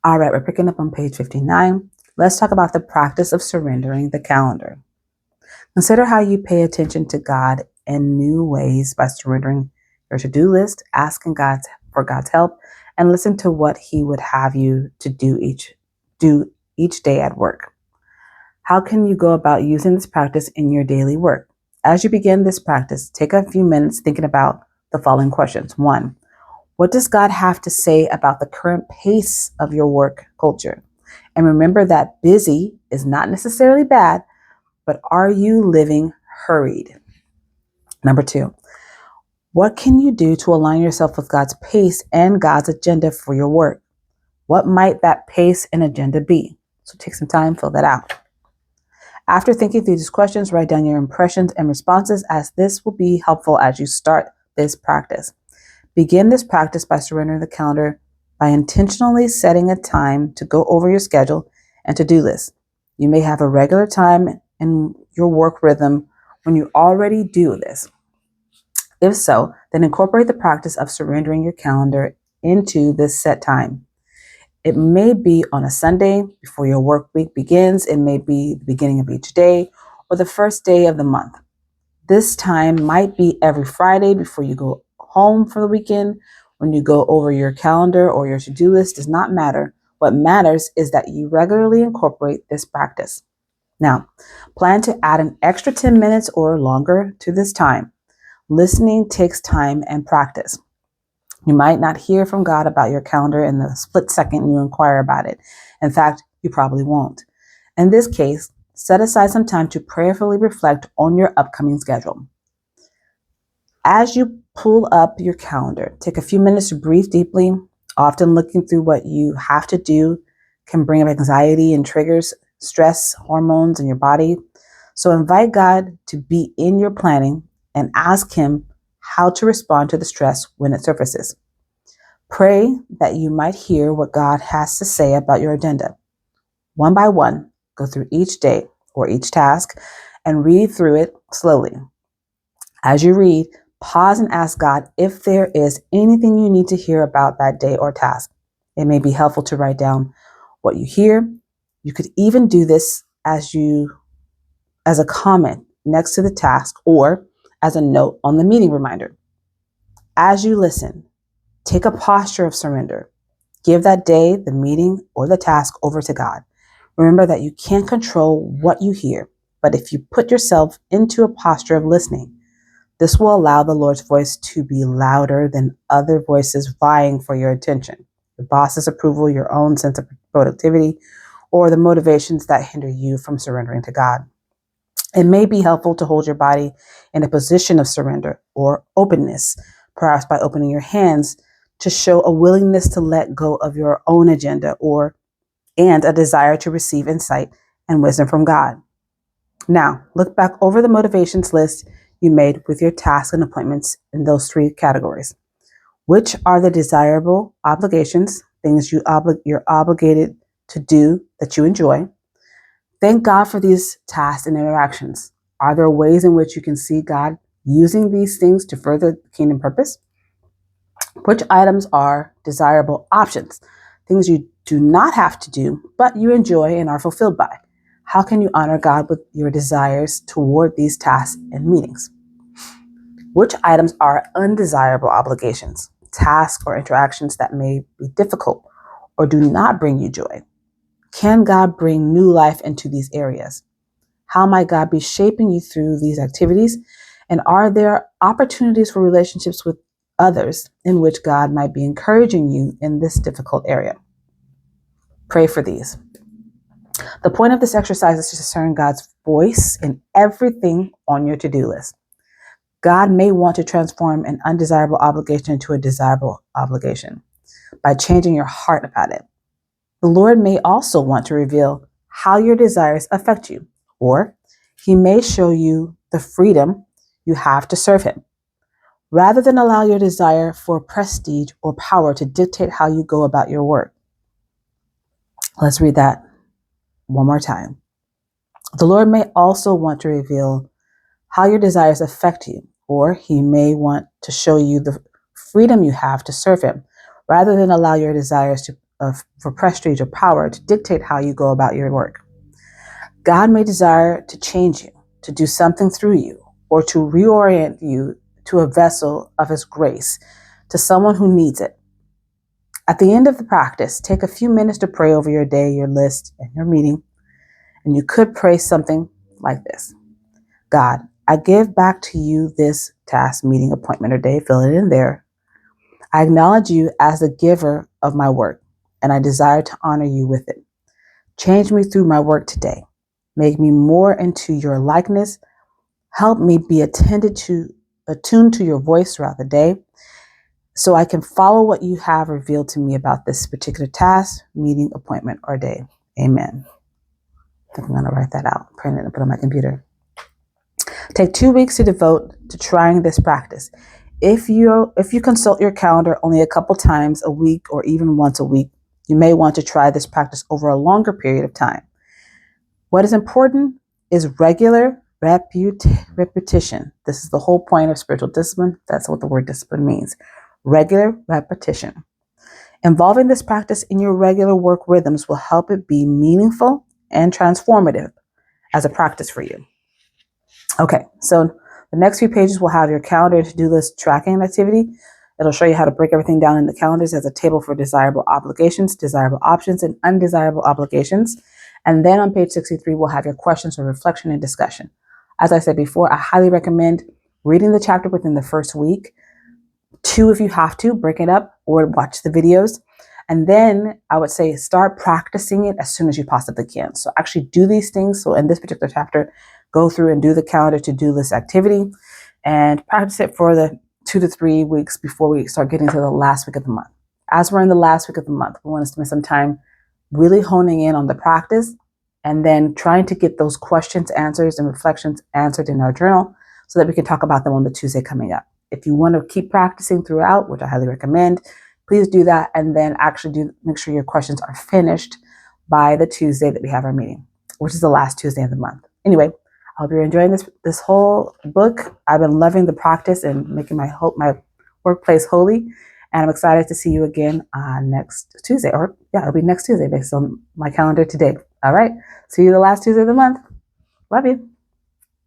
All right, we're picking up on page 59. Let's talk about the practice of surrendering the calendar. Consider how you pay attention to God in new ways by surrendering your to-do list, asking God for God's help, and listen to what He would have you to do each day at work. How can you go about using this practice in your daily work? As you begin this practice, take a few minutes thinking about the following questions. 1. What does God have to say about the current pace of your work culture? And remember that busy is not necessarily bad, but are you living hurried? Number 2, what can you do to align yourself with God's pace and God's agenda for your work? What might that pace and agenda be? So take some time, fill that out. After thinking through these questions, write down your impressions and responses, as this will be helpful as you start this practice. Begin this practice by surrendering the calendar by intentionally setting a time to go over your schedule and to-do list. You may have a regular time in your work rhythm when you already do this. If so, then incorporate the practice of surrendering your calendar into this set time. It may be on a Sunday before your work week begins. It may be the beginning of each day or the first day of the month. This time might be every Friday before you go home for the weekend. When you go over your calendar or your to-do list does not matter. What matters is that you regularly incorporate this practice. Now, plan to add an extra 10 minutes or longer to this time. Listening takes time and practice. You might not hear from God about your calendar in the split second you inquire about it. In fact, you probably won't. In this case, set aside some time to prayerfully reflect on your upcoming schedule. As you pull up your calendar, take a few minutes to breathe deeply. Often looking through what you have to do can bring up anxiety and triggers stress hormones in your body. So invite God to be in your planning and ask Him how to respond to the stress when it surfaces. Pray that you might hear what God has to say about your agenda. One by one, go through each day or each task and read through it slowly. As you read, pause and ask God if there is anything you need to hear about that day or task. It may be helpful to write down what you hear. You could even do this as a comment next to the task or as a note on the meeting reminder. As you listen, take a posture of surrender. Give that day, the meeting, or the task over to God. Remember that you can't control what you hear, but if you put yourself into a posture of listening, this will allow the Lord's voice to be louder than other voices vying for your attention. The boss's approval, your own sense of productivity, or the motivations that hinder you from surrendering to God. It may be helpful to hold your body in a position of surrender or openness, perhaps by opening your hands to show a willingness to let go of your own agenda and a desire to receive insight and wisdom from God. Now, look back over the motivations list you made with your tasks and appointments in those 3 categories. Which are the desirable obligations, things you're obligated to do that you enjoy? Thank God for these tasks and interactions. Are there ways in which you can see God using these things to further kingdom purpose? Which items are desirable options, things you do not have to do, but you enjoy and are fulfilled by? How can you honor God with your desires toward these tasks and meetings? Which items are undesirable obligations, tasks or interactions that may be difficult or do not bring you joy? Can God bring new life into these areas? How might God be shaping you through these activities? And are there opportunities for relationships with others in which God might be encouraging you in this difficult area? Pray for these. The point of this exercise is to discern God's voice in everything on your to-do list. God may want to transform an undesirable obligation into a desirable obligation by changing your heart about it. The Lord may also want to reveal how your desires affect you, or He may show you the freedom you have to serve Him. Rather than allow your desire for prestige or power to dictate how you go about your work. Let's read that one more time. The Lord may also want to reveal how your desires affect you, or He may want to show you the freedom you have to serve Him, rather than allow your desires for prestige or power to dictate how you go about your work. God may desire to change you, to do something through you, or to reorient you to a vessel of His grace, to someone who needs it. At the end of the practice, take a few minutes to pray over your day, your list, and your meeting. And you could pray something like this: God, I give back to you this task, meeting, appointment, or day. Fill it in there. I acknowledge you as the giver of my work, and I desire to honor you with it. Change me through my work today. Make me more into your likeness. Help me be attuned to your voice throughout the day, so I can follow what you have revealed to me about this particular task, meeting, appointment, or day. Amen. I think I'm going to write that out, print it, and put it on my computer. Take 2 weeks to devote to trying this practice. If you consult your calendar only a couple times a week or even once a week, you may want to try this practice over a longer period of time. What is important is regular repetition. This is the whole point of spiritual discipline. That's what the word discipline means. Regular repetition. Involving this practice in your regular work rhythms will help it be meaningful and transformative as a practice for you. Okay, so the next few pages will have your calendar and to-do list tracking activity. It'll show you how to break everything down in the calendars as a table for desirable obligations, desirable options, and undesirable obligations. And then on page 63, we'll have your questions for reflection and discussion. As I said before, I highly recommend reading the chapter within the first week. 2, if you have to, break it up or watch the videos. And then I would say start practicing it as soon as you possibly can. So actually do these things. So in this particular chapter, go through and do the calendar to-do list activity and practice it for the 2 to 3 weeks before we start getting to the last week of the month. As we're in the last week of the month, we want to spend some time really honing in on the practice and then trying to get those questions, answers, and reflections answered in our journal so that we can talk about them on the Tuesday coming up. If you want to keep practicing throughout, which I highly recommend, please do that, and then actually make sure your questions are finished by the Tuesday that we have our meeting, which is the last Tuesday of the month. Anyway, I hope you're enjoying this whole book. I've been loving the practice and making my workplace holy, and I'm excited to see you again next Tuesday. It'll be next Tuesday based on my calendar today. All right, see you the last Tuesday of the month. Love you.